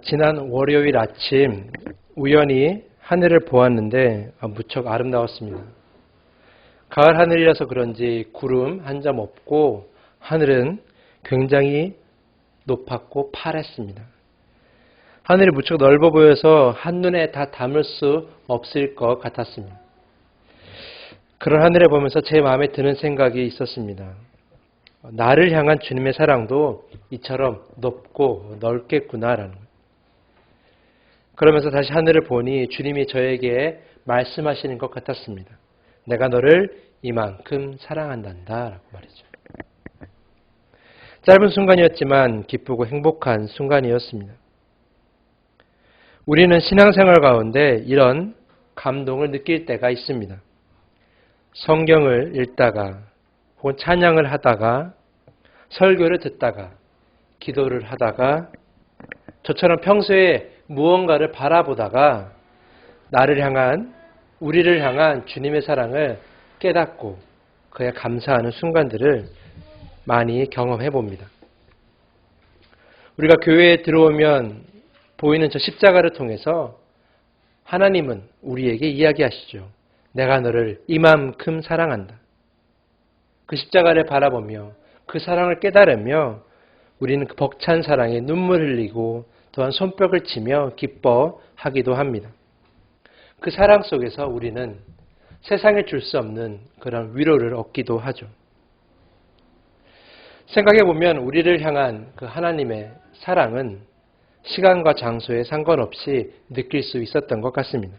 지난 월요일 아침 우연히 하늘을 보았는데 무척 아름다웠습니다. 가을 하늘이라서 그런지 구름 한 점 없고 하늘은 굉장히 높았고 파랬습니다. 하늘이 무척 넓어 보여서 한눈에 다 담을 수 없을 것 같았습니다. 그런 하늘을 보면서 제 마음에 드는 생각이 있었습니다. 나를 향한 주님의 사랑도 이처럼 높고 넓겠구나라는 거예요. 그러면서 다시 하늘을 보니 주님이 저에게 말씀하시는 것 같았습니다. 내가 너를 이만큼 사랑한단다 라고 말이죠. 짧은 순간이었지만 기쁘고 행복한 순간이었습니다. 우리는 신앙생활 가운데 이런 감동을 느낄 때가 있습니다. 성경을 읽다가 혹은 찬양을 하다가 설교를 듣다가 기도를 하다가 저처럼 평소에 무언가를 바라보다가 나를 향한 우리를 향한 주님의 사랑을 깨닫고 그에 감사하는 순간들을 많이 경험해 봅니다. 우리가 교회에 들어오면 보이는 저 십자가를 통해서 하나님은 우리에게 이야기하시죠. 내가 너를 이만큼 사랑한다. 그 십자가를 바라보며 그 사랑을 깨달으며 우리는 그 벅찬 사랑에 눈물 흘리고 또한 손뼉을 치며 기뻐하기도 합니다. 그 사랑 속에서 우리는 세상에 줄 수 없는 그런 위로를 얻기도 하죠. 생각해보면 우리를 향한 그 하나님의 사랑은 시간과 장소에 상관없이 느낄 수 있었던 것 같습니다.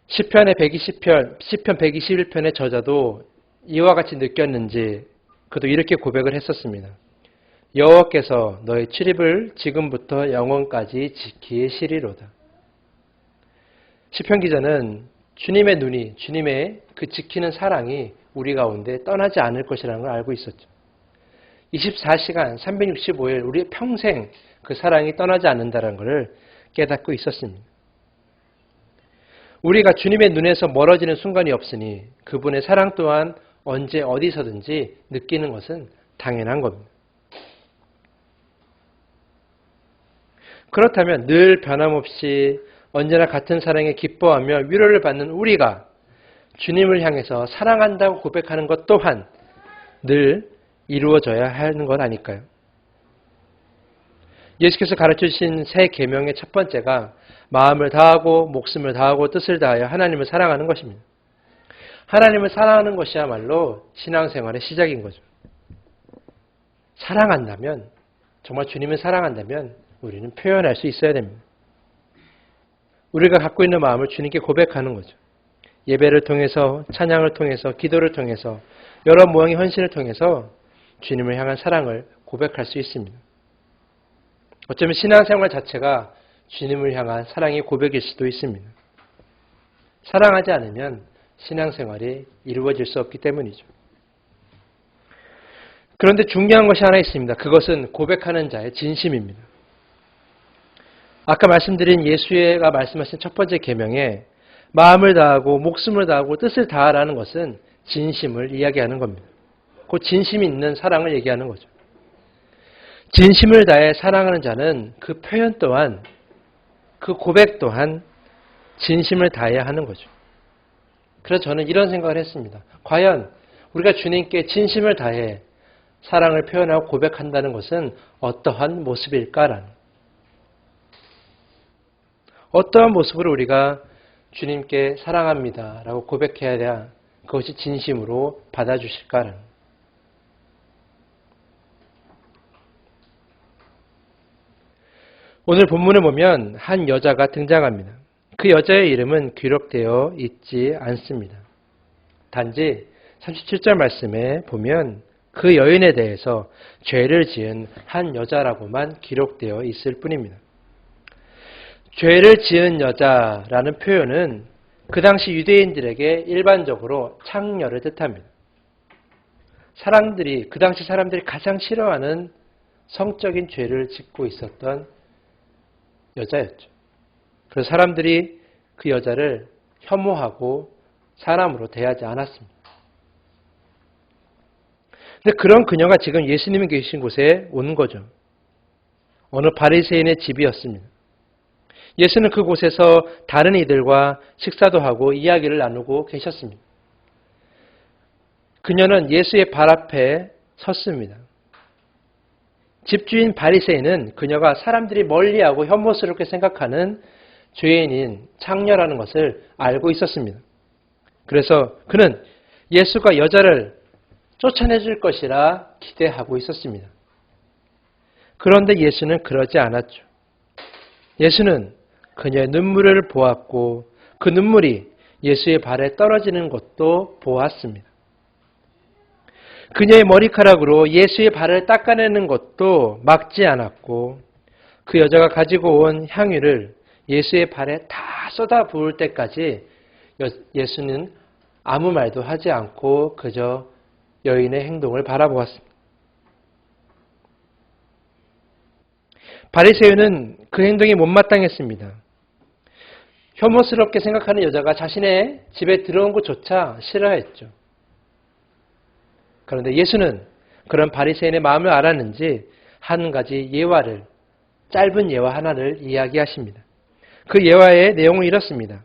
시편 121편의 저자도 이와 같이 느꼈는지 그도 이렇게 고백을 했었습니다. 여호와께서 너의 출입을 지금부터 영원까지 지키시리로다. 시편 기자는 주님의 눈이, 주님의 그 지키는 사랑이 우리 가운데 떠나지 않을 것이라는 걸 알고 있었죠. 24시간 365일 우리의 평생 그 사랑이 떠나지 않는다는 것을 깨닫고 있었습니다. 우리가 주님의 눈에서 멀어지는 순간이 없으니 그분의 사랑 또한 언제 어디서든지 느끼는 것은 당연한 겁니다. 그렇다면 늘 변함없이 언제나 같은 사랑에 기뻐하며 위로를 받는 우리가 주님을 향해서 사랑한다고 고백하는 것 또한 늘 이루어져야 하는 건 아닐까요? 예수께서 가르쳐주신 새 계명의 첫 번째가 마음을 다하고 목숨을 다하고 뜻을 다하여 하나님을 사랑하는 것입니다. 하나님을 사랑하는 것이야말로 신앙생활의 시작인 거죠. 사랑한다면, 정말 주님을 사랑한다면 우리는 표현할 수 있어야 됩니다. 우리가 갖고 있는 마음을 주님께 고백하는 거죠. 예배를 통해서, 찬양을 통해서, 기도를 통해서, 여러 모형의 헌신을 통해서 주님을 향한 사랑을 고백할 수 있습니다. 어쩌면 신앙생활 자체가 주님을 향한 사랑의 고백일 수도 있습니다. 사랑하지 않으면 신앙생활이 이루어질 수 없기 때문이죠. 그런데 중요한 것이 하나 있습니다. 그것은 고백하는 자의 진심입니다. 아까 말씀드린 예수가 말씀하신 첫 번째 계명에 마음을 다하고 목숨을 다하고 뜻을 다하라는 것은 진심을 이야기하는 겁니다. 그 진심이 있는 사랑을 얘기하는 거죠. 진심을 다해 사랑하는 자는 그 표현 또한 그 고백 또한 진심을 다해야 하는 거죠. 그래서 저는 이런 생각을 했습니다. 과연 우리가 주님께 진심을 다해 사랑을 표현하고 고백한다는 것은 어떠한 모습일까라는, 어떠한 모습으로 우리가 주님께 사랑합니다 라고 고백해야 그것이 진심으로 받아주실까라는. 오늘 본문을 보면 한 여자가 등장합니다. 그 여자의 이름은 기록되어 있지 않습니다. 단지 37절 말씀에 보면 그 여인에 대해서 죄를 지은 한 여자라고만 기록되어 있을 뿐입니다. 죄를 지은 여자라는 표현은 그 당시 유대인들에게 일반적으로 창녀를 뜻합니다. 그 당시 사람들이 가장 싫어하는 성적인 죄를 짓고 있었던 여자였죠. 그래서 사람들이 그 여자를 혐오하고 사람으로 대하지 않았습니다. 근데 그런 그녀가 지금 예수님이 계신 곳에 온 거죠. 어느 바리새인의 집이었습니다. 예수는 그곳에서 다른 이들과 식사도 하고 이야기를 나누고 계셨습니다. 그녀는 예수의 발 앞에 섰습니다. 집주인 바리새인은 그녀가 사람들이 멀리하고 혐오스럽게 생각하는 죄인인 창녀라는 것을 알고 있었습니다. 그래서 그는 예수가 여자를 쫓아내줄 것이라 기대하고 있었습니다. 그런데 예수는 그러지 않았죠. 예수는 그녀의 눈물을 보았고 그 눈물이 예수의 발에 떨어지는 것도 보았습니다. 그녀의 머리카락으로 예수의 발을 닦아내는 것도 막지 않았고 그 여자가 가지고 온 향유를 예수의 발에 다 쏟아 부을 때까지 예수는 아무 말도 하지 않고 그저 여인의 행동을 바라보았습니다. 바리새인은 그 행동이 못마땅했습니다. 혐오스럽게 생각하는 여자가 자신의 집에 들어온 것조차 싫어했죠. 그런데 예수는 그런 바리새인의 마음을 알았는지 한 가지 예화를, 짧은 예화 하나를 이야기하십니다. 그 예화의 내용은 이렇습니다.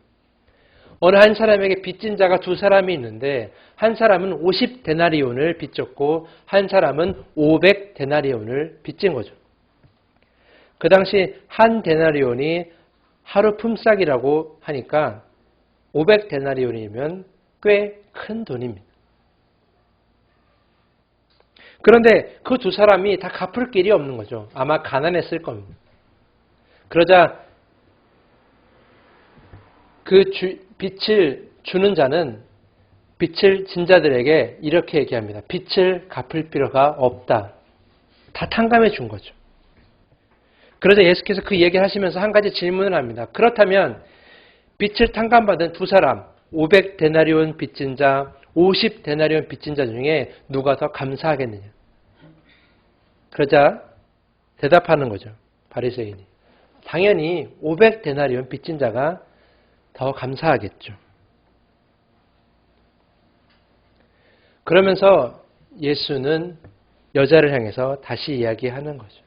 어느 한 사람에게 빚진 자가 두 사람이 있는데 한 사람은 50데나리온을 빚졌고 한 사람은 500데나리온을 빚진 거죠. 그 당시 한 데나리온이 하루 품삯이라고 하니까 500데나리온이면 꽤 큰 돈입니다. 그런데 그 두 사람이 다 갚을 길이 없는 거죠. 아마 가난했을 겁니다. 그러자 그 빚을 주는 자는 빚을 진 자들에게 이렇게 얘기합니다. 빚을 갚을 필요가 없다. 다 탕감해 준 거죠. 그러자 예수께서 그 얘기를 하시면서 한 가지 질문을 합니다. 그렇다면 빚을 탕감받은 두 사람, 500데나리온 빚진 자, 50데나리온 빚진 자 중에 누가 더 감사하겠느냐? 그러자 대답하는 거죠. 바리새인이. 당연히 500데나리온 빚진 자가 더 감사하겠죠. 그러면서 예수는 여자를 향해서 다시 이야기하는 거죠.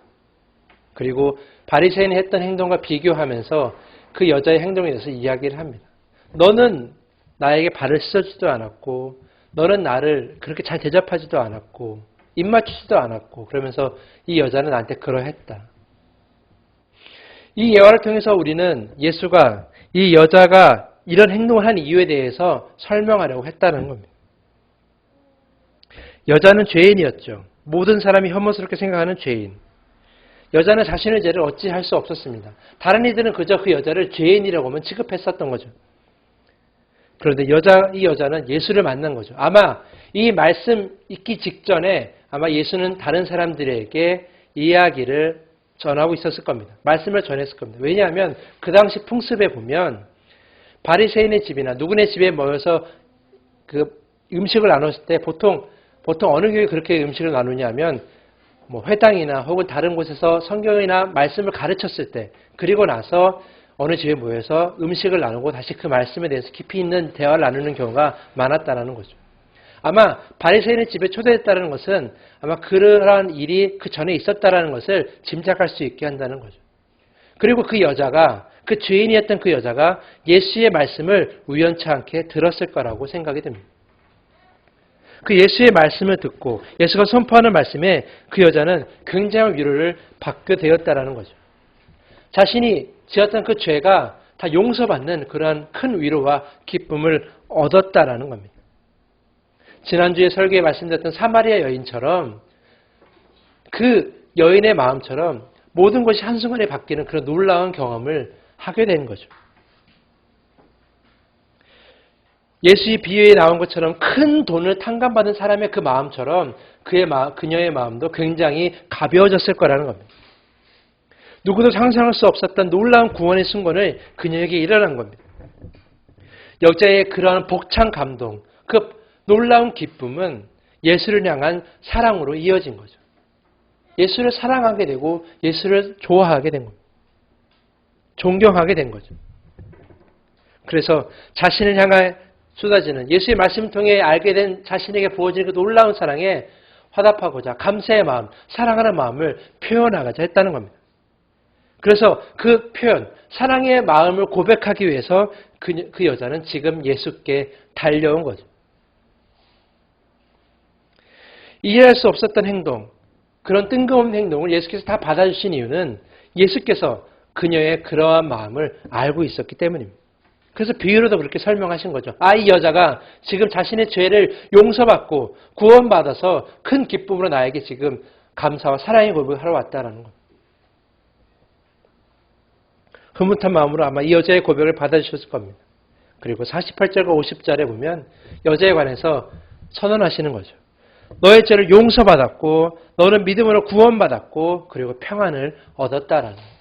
그리고 바리새인이 했던 행동과 비교하면서 그 여자의 행동에 대해서 이야기를 합니다. 너는 나에게 발을 씻어주지도 않았고 너는 나를 그렇게 잘 대접하지도 않았고 입 맞추지도 않았고 그러면서 이 여자는 나한테 그러했다. 이 예화를 통해서 우리는 예수가 이 여자가 이런 행동을 한 이유에 대해서 설명하려고 했다는 겁니다. 여자는 죄인이었죠. 모든 사람이 혐오스럽게 생각하는 죄인. 여자는 자신의 죄를 어찌할 수 없었습니다. 다른 이들은 그저 그 여자를 죄인이라고만 취급했었던 거죠. 그런데 이 여자는 예수를 만난 거죠. 아마 이 말씀 있기 직전에 아마 예수는 다른 사람들에게 이야기를 전하고 있었을 겁니다. 말씀을 전했을 겁니다. 왜냐하면 그 당시 풍습에 보면 바리새인의 집이나 누구네 집에 모여서 그 음식을 나눴을 때 보통 어느 교회 그렇게 음식을 나누냐면 뭐 회당이나 혹은 다른 곳에서 성경이나 말씀을 가르쳤을 때 그리고 나서 어느 집에 모여서 음식을 나누고 다시 그 말씀에 대해서 깊이 있는 대화를 나누는 경우가 많았다는 거죠. 아마 바리새인의 집에 초대했다는 것은 아마 그러한 일이 그 전에 있었다는 것을 짐작할 수 있게 한다는 거죠. 그리고 그 여자가 그 죄인이었던 그 여자가 예수의 말씀을 우연치 않게 들었을 거라고 생각이 됩니다. 그 예수의 말씀을 듣고 예수가 선포하는 말씀에 그 여자는 굉장한 위로를 받게 되었다는 거죠. 자신이 지었던 그 죄가 다 용서받는 그러한 큰 위로와 기쁨을 얻었다라는 겁니다. 지난주에 설교에 말씀드렸던 사마리아 여인처럼 그 여인의 마음처럼 모든 것이 한순간에 바뀌는 그런 놀라운 경험을 하게 된 거죠. 예수의 비유에 나온 것처럼 큰 돈을 탕감받은 사람의 그 마음처럼 그녀의 마음도 굉장히 가벼워졌을 거라는 겁니다. 누구도 상상할 수 없었던 놀라운 구원의 순간을 그녀에게 일어난 겁니다. 여자의 그러한 벅찬 감동, 그 놀라운 기쁨은 예수를 향한 사랑으로 이어진 거죠. 예수를 사랑하게 되고 예수를 좋아하게 된 겁니다. 존경하게 된 거죠. 그래서 자신을 향해 쏟아지는 예수의 말씀을 통해 알게 된 자신에게 부어지는 그 놀라운 사랑에 화답하고자 감사의 마음, 사랑하는 마음을 표현하고자 했다는 겁니다. 그래서 그 표현, 사랑의 마음을 고백하기 위해서 그 여자는 지금 예수께 달려온 거죠. 이해할 수 없었던 행동, 그런 뜬금없는 행동을 예수께서 다 받아주신 이유는 예수께서 그녀의 그러한 마음을 알고 있었기 때문입니다. 그래서 비유로도 그렇게 설명하신 거죠. 이 여자가 지금 자신의 죄를 용서받고 구원받아서 큰 기쁨으로 나에게 지금 감사와 사랑의 고백을 하러 왔다라는 것. 흐뭇한 마음으로 아마 이 여자의 고백을 받아주셨을 겁니다. 그리고 48절과 50절에 보면 여자에 관해서 선언하시는 거죠. 너의 죄를 용서받았고 너는 믿음으로 구원받았고 그리고 평안을 얻었다라는 거예요.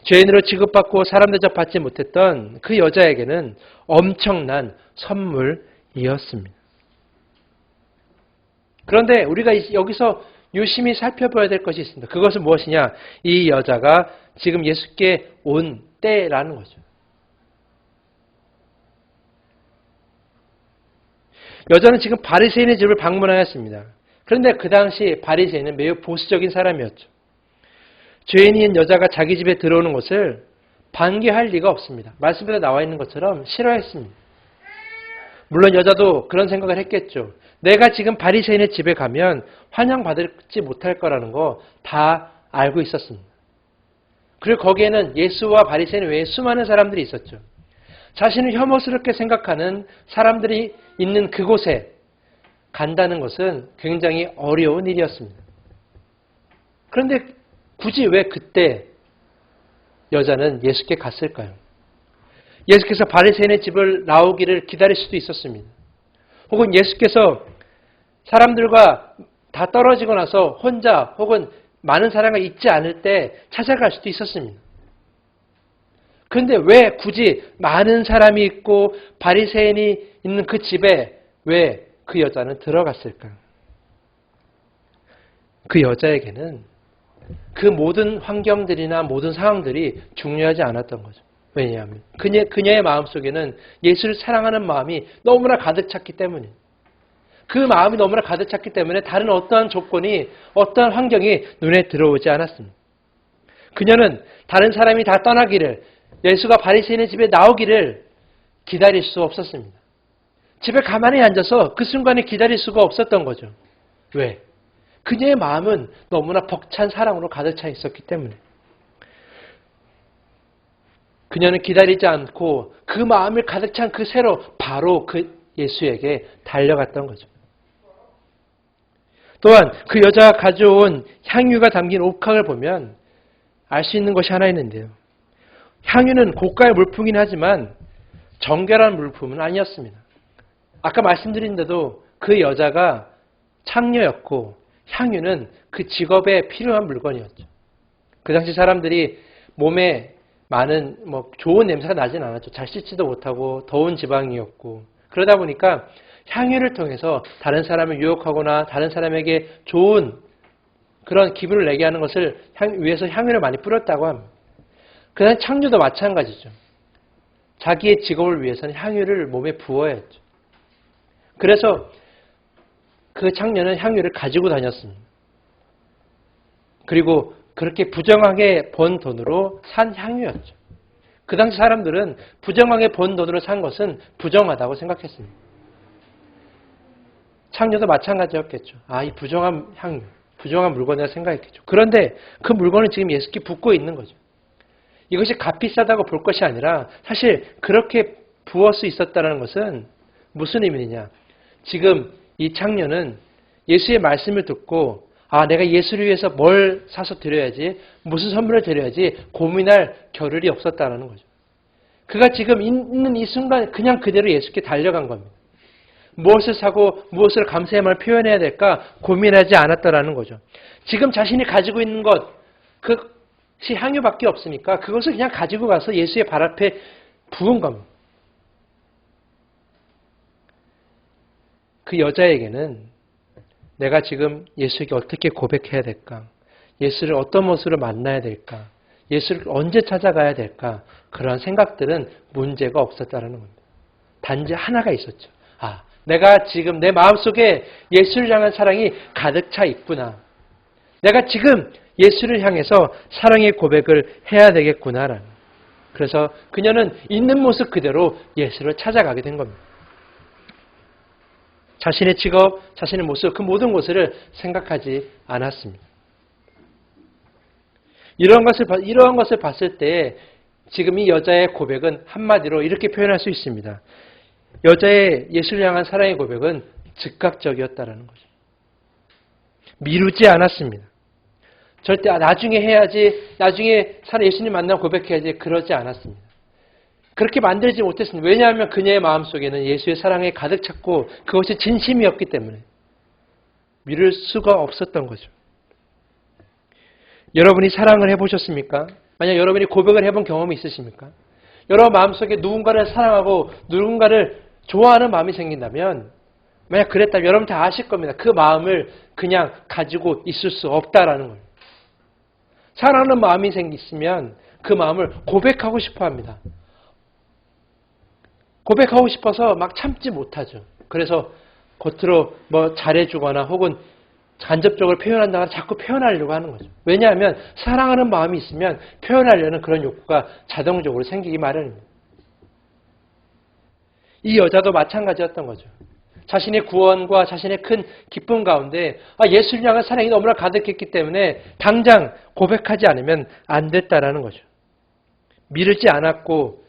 죄인으로 취급받고 사람 대접받지 못했던 그 여자에게는 엄청난 선물이었습니다. 그런데 우리가 여기서 유심히 살펴봐야 될 것이 있습니다. 그것은 무엇이냐? 이 여자가 지금 예수께 온 때라는 거죠. 여자는 지금 바리새인의 집을 방문하였습니다. 그런데 그 당시 바리새인은 매우 보수적인 사람이었죠. 죄인인 여자가 자기 집에 들어오는 것을 반기할 리가 없습니다. 말씀에 나와 있는 것처럼 싫어했습니다. 물론 여자도 그런 생각을 했겠죠. 내가 지금 바리새인의 집에 가면 환영받지 못할 거라는 거 다 알고 있었습니다. 그리고 거기에는 예수와 바리새인 외에 수많은 사람들이 있었죠. 자신을 혐오스럽게 생각하는 사람들이 있는 그곳에 간다는 것은 굉장히 어려운 일이었습니다. 그런데 굳이 왜 그때 여자는 예수께 갔을까요? 예수께서 바리새인의 집을 나오기를 기다릴 수도 있었습니다. 혹은 예수께서 사람들과 다 떨어지고 나서 혼자 혹은 많은 사람과 있지 않을 때 찾아갈 수도 있었습니다. 그런데 왜 굳이 많은 사람이 있고 바리새인이 있는 그 집에 왜 그 여자는 들어갔을까요? 그 여자에게는 그 모든 환경들이나 모든 상황들이 중요하지 않았던 거죠. 왜냐하면 그녀의 마음속에는 예수를 사랑하는 마음이 너무나 가득 찼기 때문이에요. 그 마음이 너무나 가득 찼기 때문에 다른 어떠한 조건이 어떠한 환경이 눈에 들어오지 않았습니다. 그녀는 다른 사람이 다 떠나기를 예수가 바리새인의 집에 나오기를 기다릴 수 없었습니다. 집에 가만히 앉아서 그 순간에 기다릴 수가 없었던 거죠. 왜? 그녀의 마음은 너무나 벅찬 사랑으로 가득 차 있었기 때문에. 그녀는 기다리지 않고 그 마음을 가득 찬 그 새로 바로 그 예수에게 달려갔던 거죠. 또한 그 여자가 가져온 향유가 담긴 옥합을 보면 알 수 있는 것이 하나 있는데요. 향유는 고가의 물품이긴 하지만 정결한 물품은 아니었습니다. 아까 말씀드린 대로 그 여자가 창녀였고 향유는 그 직업에 필요한 물건이었죠. 그 당시 사람들이 몸에 많은 좋은 냄새가 나진 않았죠. 잘 씻지도 못하고 더운 지방이었고 그러다 보니까 향유를 통해서 다른 사람을 유혹하거나 다른 사람에게 좋은 그런 기분을 내게 하는 것을 위해서 향유를 많이 뿌렸다고 합니다. 그다음 창녀도 마찬가지죠. 자기의 직업을 위해서는 향유를 몸에 부어야 했죠. 그래서 그 창녀는 향유를 가지고 다녔습니다. 그리고 그렇게 부정하게 번 돈으로 산 향유였죠. 그 당시 사람들은 부정하게 번 돈으로 산 것은 부정하다고 생각했습니다. 창녀도 마찬가지였겠죠. 이 부정한 향유, 부정한 물건이라 생각했겠죠. 그런데 그 물건은 지금 예수께 붓고 있는 거죠. 이것이 값비싸다고 볼 것이 아니라 사실 그렇게 부을 수 있었다는 것은 무슨 의미냐. 지금 이 창녀는 예수의 말씀을 듣고 내가 예수를 위해서 뭘 사서 드려야지, 무슨 선물을 드려야지 고민할 겨를이 없었다는 거죠. 그가 지금 있는 이 순간 그냥 그대로 예수께 달려간 겁니다. 무엇을 사고 무엇을 감사의 말을 표현해야 될까 고민하지 않았다라는 거죠. 지금 자신이 가지고 있는 것, 그것이 향유밖에 없으니까 그것을 그냥 가지고 가서 예수의 발 앞에 부은 겁니다. 그 여자에게는 내가 지금 예수에게 어떻게 고백해야 될까? 예수를 어떤 모습으로 만나야 될까? 예수를 언제 찾아가야 될까? 그러한 생각들은 문제가 없었다는 겁니다. 단지 하나가 있었죠. 내가 지금 내 마음속에 예수를 향한 사랑이 가득 차 있구나. 내가 지금 예수를 향해서 사랑의 고백을 해야 되겠구나라는. 그래서 그녀는 있는 모습 그대로 예수를 찾아가게 된 겁니다. 자신의 직업, 자신의 모습, 그 모든 것을 생각하지 않았습니다. 이러한 것을 봤을 때 지금 이 여자의 고백은 한마디로 이렇게 표현할 수 있습니다. 여자의 예수를 향한 사랑의 고백은 즉각적이었다라는 거죠. 미루지 않았습니다. 절대 나중에 해야지, 나중에 예수님 만나고 고백해야지 그러지 않았습니다. 그렇게 만들지 못했습니다. 왜냐하면 그녀의 마음속에는 예수의 사랑에 가득 찼고 그것이 진심이었기 때문에 미룰 수가 없었던 거죠. 여러분이 사랑을 해보셨습니까? 만약 여러분이 고백을 해본 경험이 있으십니까? 여러분 마음속에 누군가를 사랑하고 누군가를 좋아하는 마음이 생긴다면, 만약 그랬다면 여러분 다 아실 겁니다. 그 마음을 그냥 가지고 있을 수 없다라는 거예요. 사랑하는 마음이 생기면 그 마음을 고백하고 싶어 합니다. 고백하고 싶어서 막 참지 못하죠. 그래서 겉으로 뭐 잘해주거나 혹은 간접적으로 표현한다거나 자꾸 표현하려고 하는 거죠. 왜냐하면 사랑하는 마음이 있으면 표현하려는 그런 욕구가 자동적으로 생기기 마련입니다. 이 여자도 마찬가지였던 거죠. 자신의 구원과 자신의 큰 기쁨 가운데 예수를 향한 사랑이 너무나 가득했기 때문에 당장 고백하지 않으면 안 됐다라는 거죠. 미루지 않았고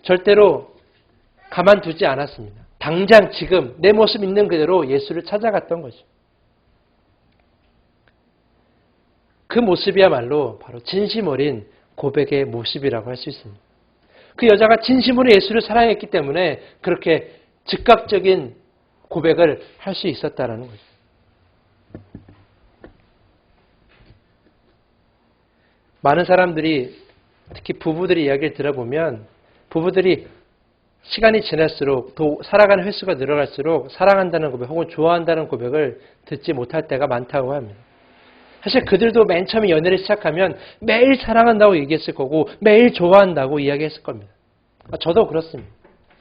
절대로 가만두지 않았습니다. 당장 지금 내 모습 있는 그대로 예수를 찾아갔던 거죠. 그 모습이야말로 바로 진심 어린 고백의 모습이라고 할 수 있습니다. 그 여자가 진심으로 예수를 사랑했기 때문에 그렇게 즉각적인 고백을 할 수 있었다라는 거죠. 많은 사람들이, 특히 부부들의 이야기를 들어보면 부부들이 시간이 지날수록 더 살아가는 횟수가 늘어갈수록 사랑한다는 고백 혹은 좋아한다는 고백을 듣지 못할 때가 많다고 합니다. 사실 그들도 맨 처음에 연애를 시작하면 매일 사랑한다고 얘기했을 거고 매일 좋아한다고 이야기했을 겁니다. 저도 그렇습니다.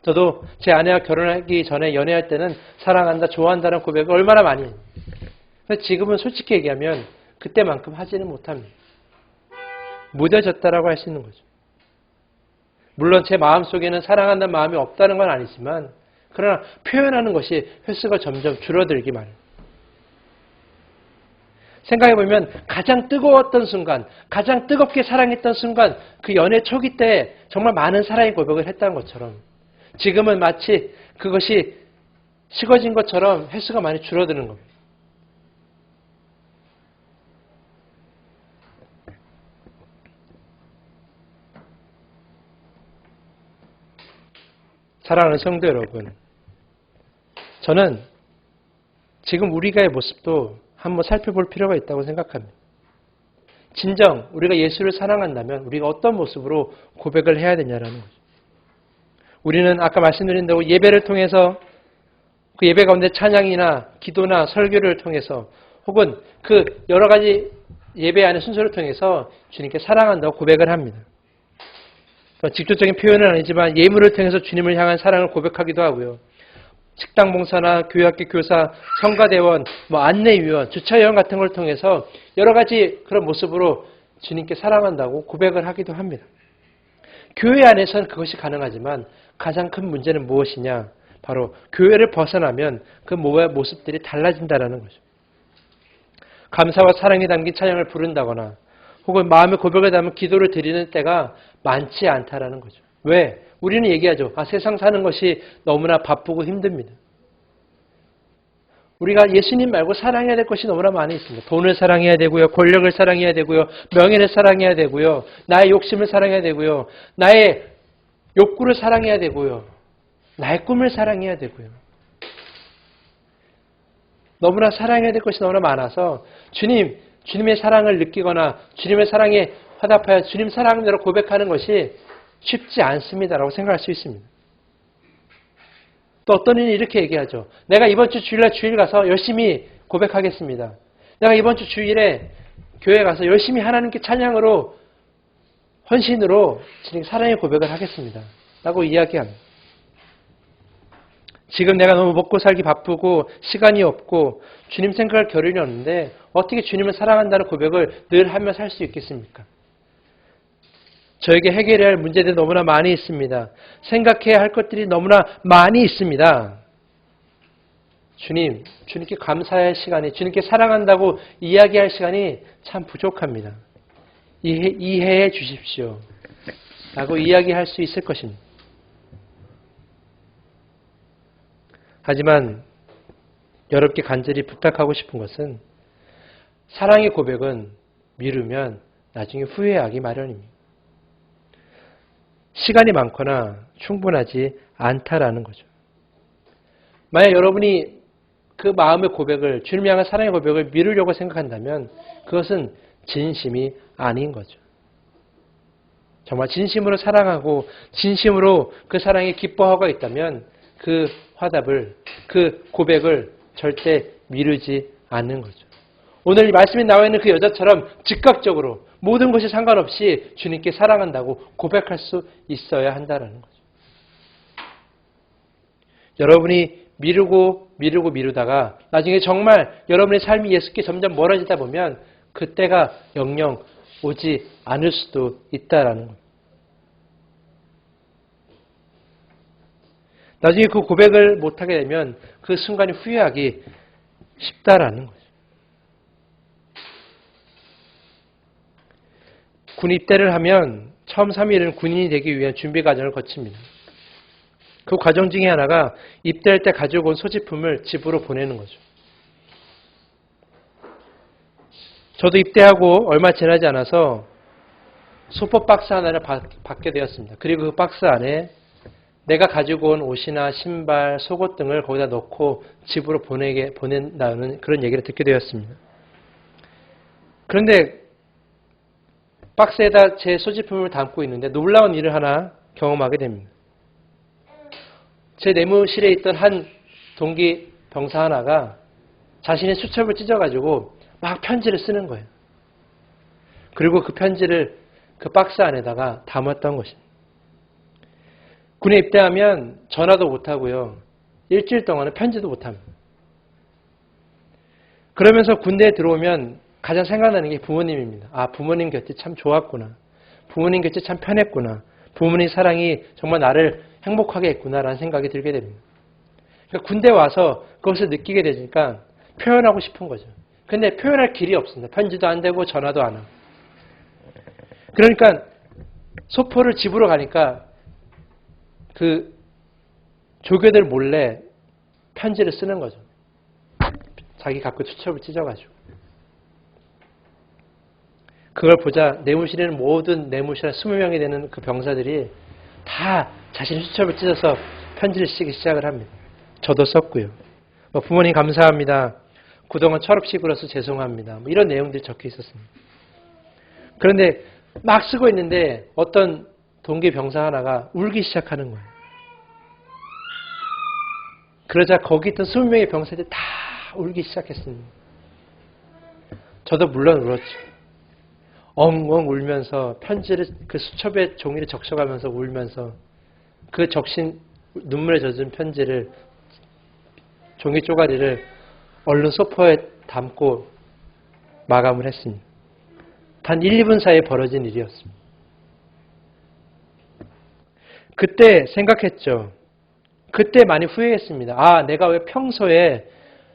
저도 제 아내와 결혼하기 전에 연애할 때는 사랑한다, 좋아한다는 고백을 얼마나 많이 해요. 근데 지금은 솔직히 얘기하면 그때만큼 하지는 못합니다. 무뎌졌다라고 할 수 있는 거죠. 물론 제 마음속에는 사랑한다는 마음이 없다는 건 아니지만 그러나 표현하는 것이 횟수가 점점 줄어들기 마련입니다. 생각해보면 가장 뜨거웠던 순간, 가장 뜨겁게 사랑했던 순간, 그 연애 초기 때 정말 많은 사랑의 고백을 했다는 것처럼 지금은 마치 그것이 식어진 것처럼 횟수가 많이 줄어드는 겁니다. 사랑하는 성도 여러분, 저는 지금 우리가의 모습도 한번 살펴볼 필요가 있다고 생각합니다. 진정 우리가 예수를 사랑한다면 우리가 어떤 모습으로 고백을 해야 되냐라는 거죠. 우리는 아까 말씀드린 대로 예배를 통해서 그 예배 가운데 찬양이나 기도나 설교를 통해서 혹은 그 여러 가지 예배 안의 순서를 통해서 주님께 사랑한다고 고백을 합니다. 직접적인 표현은 아니지만 예물을 통해서 주님을 향한 사랑을 고백하기도 하고요. 식당 봉사나 교회학교 교사, 성가대원, 안내위원, 주차위원 같은 걸 통해서 여러 가지 그런 모습으로 주님께 사랑한다고 고백을 하기도 합니다. 교회 안에서는 그것이 가능하지만 가장 큰 문제는 무엇이냐? 바로 교회를 벗어나면 그 모습들이 달라진다는 거죠. 감사와 사랑이 담긴 찬양을 부른다거나 혹은 마음의 고백을 담은 기도를 드리는 때가 많지 않다라는 거죠. 왜? 우리는 얘기하죠. 세상 사는 것이 너무나 바쁘고 힘듭니다. 우리가 예수님 말고 사랑해야 될 것이 너무나 많이 있습니다. 돈을 사랑해야 되고요. 권력을 사랑해야 되고요. 명예를 사랑해야 되고요. 나의 욕심을 사랑해야 되고요. 나의 욕구를 사랑해야 되고요. 나의 꿈을 사랑해야 되고요. 너무나 사랑해야 될 것이 너무나 많아서 주님의 사랑을 느끼거나 주님의 사랑에 화답하여 주님 사랑대로 고백하는 것이 쉽지 않습니다라고 생각할 수 있습니다. 또 어떤 이는 이렇게 얘기하죠. 내가 이번 주 주일날 주일 가서 열심히 고백하겠습니다. 내가 이번 주 주일에 교회 가서 열심히 하나님께 찬양으로 헌신으로 주님 사랑의 고백을 하겠습니다. 라고 이야기합니다. 지금 내가 너무 먹고 살기 바쁘고 시간이 없고 주님 생각할 겨를이 없는데 어떻게 주님을 사랑한다는 고백을 늘 하며 살 수 있겠습니까? 저에게 해결해야 할 문제들이 너무나 많이 있습니다. 생각해야 할 것들이 너무나 많이 있습니다. 주님께 감사할 시간이, 주님께 사랑한다고 이야기할 시간이 참 부족합니다. 이해해 주십시오. 라고 이야기할 수 있을 것입니다. 하지만 여러분께 간절히 부탁하고 싶은 것은 사랑의 고백은 미루면 나중에 후회하기 마련입니다. 시간이 많거나 충분하지 않다라는 거죠. 만약 여러분이 그 마음의 고백을, 주님을 향한 사랑의 고백을 미루려고 생각한다면 그것은 진심이 아닌 거죠. 정말 진심으로 사랑하고 진심으로 그 사랑에 기뻐하고 있다면 그 화답을, 그 고백을 절대 미루지 않는 거죠. 오늘 이 말씀에 나와 있는 그 여자처럼 즉각적으로 모든 것이 상관없이 주님께 사랑한다고 고백할 수 있어야 한다는 거죠. 여러분이 미루다가 나중에 정말 여러분의 삶이 예수께 점점 멀어지다 보면 그때가 영영 오지 않을 수도 있다라는 거예요. 나중에 그 고백을 못하게 되면 그 순간이 후회하기 쉽다라는 거죠. 군 입대를 하면 처음 3일은 군인이 되기 위한 준비 과정을 거칩니다. 그 과정 중에 하나가 입대할 때 가지고 온 소지품을 집으로 보내는 거죠. 저도 입대하고 얼마 지나지 않아서 소포 박스 하나를 받게 되었습니다. 그리고 그 박스 안에 내가 가지고 온 옷이나 신발, 속옷 등을 거기다 넣고 집으로 보낸다는 그런 얘기를 듣게 되었습니다. 그런데 박스에다 제 소지품을 담고 있는데 놀라운 일을 하나 경험하게 됩니다. 제 내무실에 있던 한 동기 병사 하나가 자신의 수첩을 찢어가지고 막 편지를 쓰는 거예요. 그리고 그 편지를 그 박스 안에다가 담았던 것입니다. 군에 입대하면 전화도 못하고요. 일주일 동안은 편지도 못합니다. 그러면서 군대에 들어오면 가장 생각나는 게 부모님입니다. 아, 부모님 곁이 참 좋았구나. 부모님 곁이 참 편했구나. 부모님 사랑이 정말 나를 행복하게 했구나라는 생각이 들게 됩니다. 그러니까 군대 와서 그것을 느끼게 되니까 표현하고 싶은 거죠. 근데 표현할 길이 없습니다. 편지도 안 되고 전화도 안 하고. 그러니까 소포를 집으로 가니까 그 조교들 몰래 편지를 쓰는 거죠. 자기 갖고 수첩을 찢어가지고. 그걸 보자 내무실에는 모든 내무실 한 20명이 되는 그 병사들이 다 자신의 수첩을 찢어서 편지를 쓰기 시작을 합니다. 저도 썼고요. 부모님 감사합니다. 그동안 철없이 굴어서 죄송합니다. 이런 내용들이 적혀 있었습니다. 그런데 막 쓰고 있는데 어떤 동기 병사 하나가 울기 시작하는 거예요. 그러자 거기 있던 20명의 병사들이 다 울기 시작했습니다. 저도 물론 울었죠. 엉엉 울면서 편지를 그 수첩에 종이를 적셔가면서 울면서 그 적신 눈물에 젖은 편지를 종이 쪼가리를 얼른 소파에 담고 마감을 했습니다. 단 1, 2분 사이에 벌어진 일이었습니다. 그때 생각했죠. 그때 많이 후회했습니다. 아, 내가 왜 평소에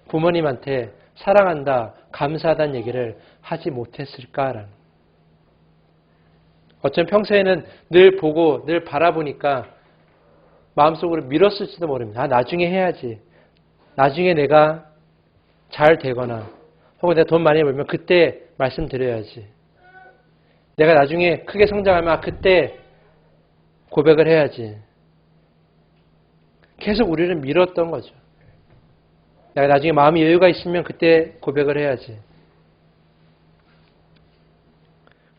부모님한테 사랑한다, 감사하다는 얘기를 하지 못했을까라는. 어쩌면 평소에는 늘 보고 늘 바라보니까 마음속으로 미뤘을지도 모릅니다. 아, 나중에 해야지. 나중에 내가 잘 되거나 혹은 내가 돈 많이 벌면 그때 말씀드려야지. 내가 나중에 크게 성장하면 그때 고백을 해야지. 계속 우리를 미뤘던 거죠. 내가 나중에 마음이 여유가 있으면 그때 고백을 해야지.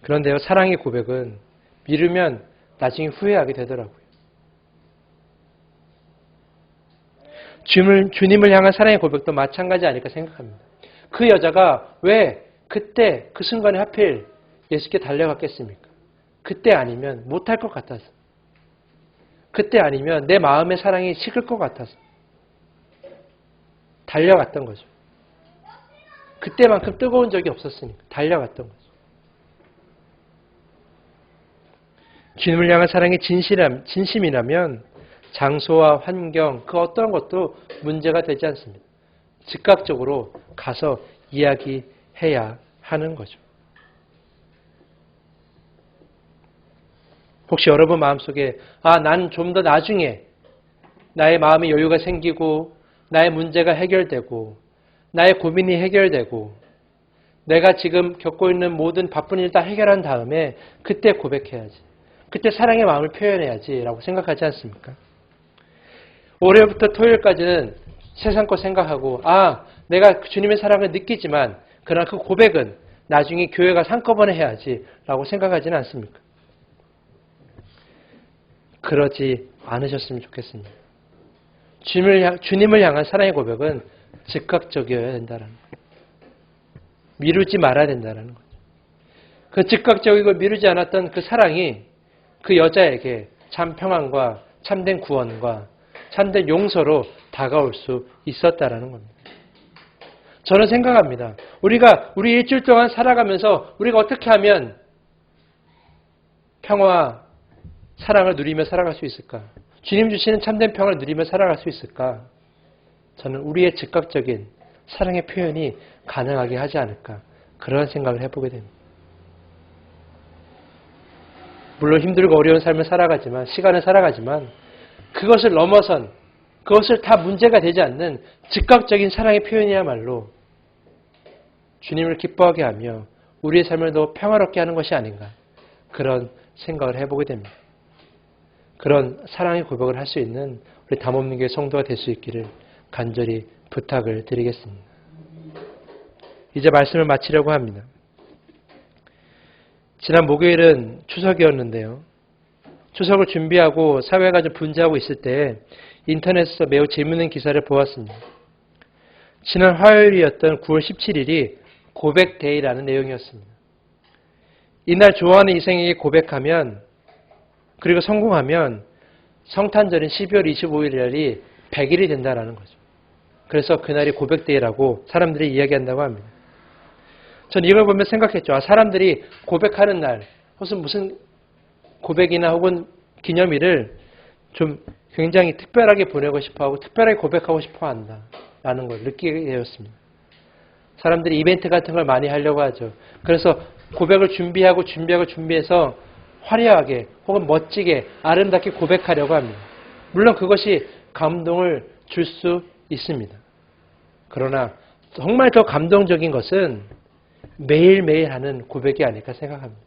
그런데요, 사랑의 고백은 미루면 나중에 후회하게 되더라고요. 주님을 향한 사랑의 고백도 마찬가지 아닐까 생각합니다. 그 여자가 왜 그때 그 순간에 하필 예수께 달려갔겠습니까? 그때 아니면 못할 것 같아서. 그때 아니면 내 마음의 사랑이 식을 것 같아서. 달려갔던 거죠. 그때만큼 뜨거운 적이 없었으니까 달려갔던 거죠. 주님을 향한 사랑이 진심이라면 장소와 환경, 그 어떤 것도 문제가 되지 않습니다. 즉각적으로 가서 이야기해야 하는 거죠. 혹시 여러분 마음속에 난 좀 더 나중에 나의 마음의 여유가 생기고 나의 문제가 해결되고 나의 고민이 해결되고 내가 지금 겪고 있는 모든 바쁜 일 다 해결한 다음에 그때 고백해야지. 그때 사랑의 마음을 표현해야지 라고 생각하지 않습니까? 월요일부터 토요일까지는 세상 거 생각하고 내가 주님의 사랑을 느끼지만 그러나 그 고백은 나중에 교회 가서 한꺼번에 해야지 라고 생각하지는 않습니까? 그러지 않으셨으면 좋겠습니다. 주님을 향한 사랑의 고백은 즉각적이어야 된다는 거예요. 미루지 말아야 된다는 거죠. 그 즉각적이고 미루지 않았던 그 사랑이 그 여자에게 참 평안과 참된 구원과 참된 용서로 다가올 수 있었다라는 겁니다. 저는 생각합니다. 우리 일주일 동안 살아가면서 우리가 어떻게 하면 평화와 사랑을 누리며 살아갈 수 있을까? 주님 주시는 참된 평화를 누리며 살아갈 수 있을까? 저는 우리의 즉각적인 사랑의 표현이 가능하게 하지 않을까? 그런 생각을 해보게 됩니다. 물론 힘들고 어려운 삶을 살아가지만, 시간을 살아가지만 그것을 넘어선, 그것을 다 문제가 되지 않는 즉각적인 사랑의 표현이야말로 주님을 기뻐하게 하며 우리의 삶을 더 평화롭게 하는 것이 아닌가, 그런 생각을 해보게 됩니다. 그런 사랑의 고백을 할 수 있는 우리 담없는 교회 성도가 될 수 있기를 간절히 부탁을 드리겠습니다. 이제 말씀을 마치려고 합니다. 지난 목요일은 추석이었는데요. 추석을 준비하고 사회가 좀 분주하고 있을 때 인터넷에서 매우 재미있는 기사를 보았습니다. 지난 화요일이었던 9월 17일이 고백데이라는 내용이었습니다. 이날 좋아하는 이성에게 고백하면, 그리고 성공하면 성탄절인 12월 25일 날이 100일이 된다는 거죠. 그래서 그날이 고백데이라고 사람들이 이야기한다고 합니다. 전 이걸 보면 생각했죠. 사람들이 고백하는 날, 무슨 고백이나 혹은 기념일을 좀 굉장히 특별하게 보내고 싶어하고 특별하게 고백하고 싶어 한다라는 걸 느끼게 되었습니다. 사람들이 이벤트 같은 걸 많이 하려고 하죠. 그래서 고백을 준비해서 화려하게 혹은 멋지게 아름답게 고백하려고 합니다. 물론 그것이 감동을 줄 수 있습니다. 그러나 정말 더 감동적인 것은 매일매일 하는 고백이 아닐까 생각합니다.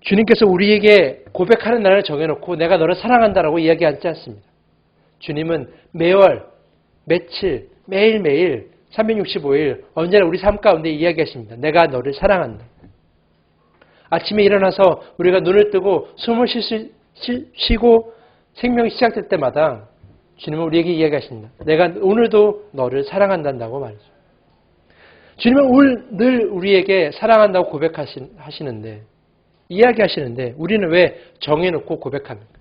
주님께서 우리에게 고백하는 날을 정해놓고 내가 너를 사랑한다라고 이야기하지 않습니다. 주님은 매월, 며칠, 매일매일 365일 언제나 우리 삶 가운데 이야기하십니다. 내가 너를 사랑한다. 아침에 일어나서 우리가 눈을 뜨고 숨을 쉬고 생명이 시작될 때마다 주님은 우리에게 이야기하십니다. 내가 오늘도 너를 사랑한다고 말이죠. 주님은 늘 우리에게 사랑한다고 고백하시는데, 이야기하시는데 우리는 왜 정해놓고 고백합니까?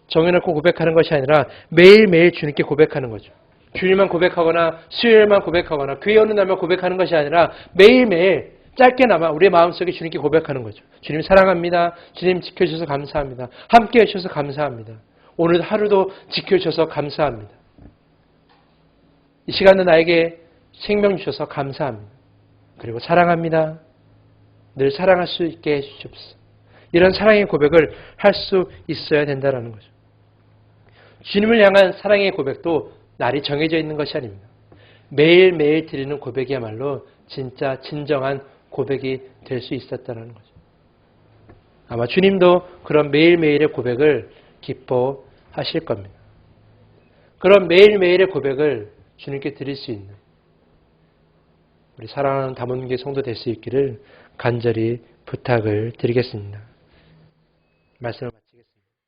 정해놓고 고백하는 것이 아니라 매일매일 주님께 고백하는 거죠. 주일만 고백하거나 수요일만 고백하거나 교회 오는 날만 고백하는 것이 아니라 매일매일 짧게나마 우리의 마음속에 주님께 고백하는 거죠. 주님 사랑합니다. 주님 지켜주셔서 감사합니다. 함께 해주셔서 감사합니다. 오늘 하루도 지켜주셔서 감사합니다. 이 시간은 나에게 생명 주셔서 감사합니다. 그리고 사랑합니다. 늘 사랑할 수 있게 해주시옵소서. 이런 사랑의 고백을 할 수 있어야 된다는 거죠. 주님을 향한 사랑의 고백도 날이 정해져 있는 것이 아닙니다. 매일매일 드리는 고백이야말로 진짜 진정한 고백이 될 수 있었다는 거죠. 아마 주님도 그런 매일매일의 고백을 기뻐하실 겁니다. 그런 매일매일의 고백을 주님께 드릴 수 있는 우리 사랑하는 담원교회 성도 될 수 있기를 간절히 부탁을 드리겠습니다. 말씀을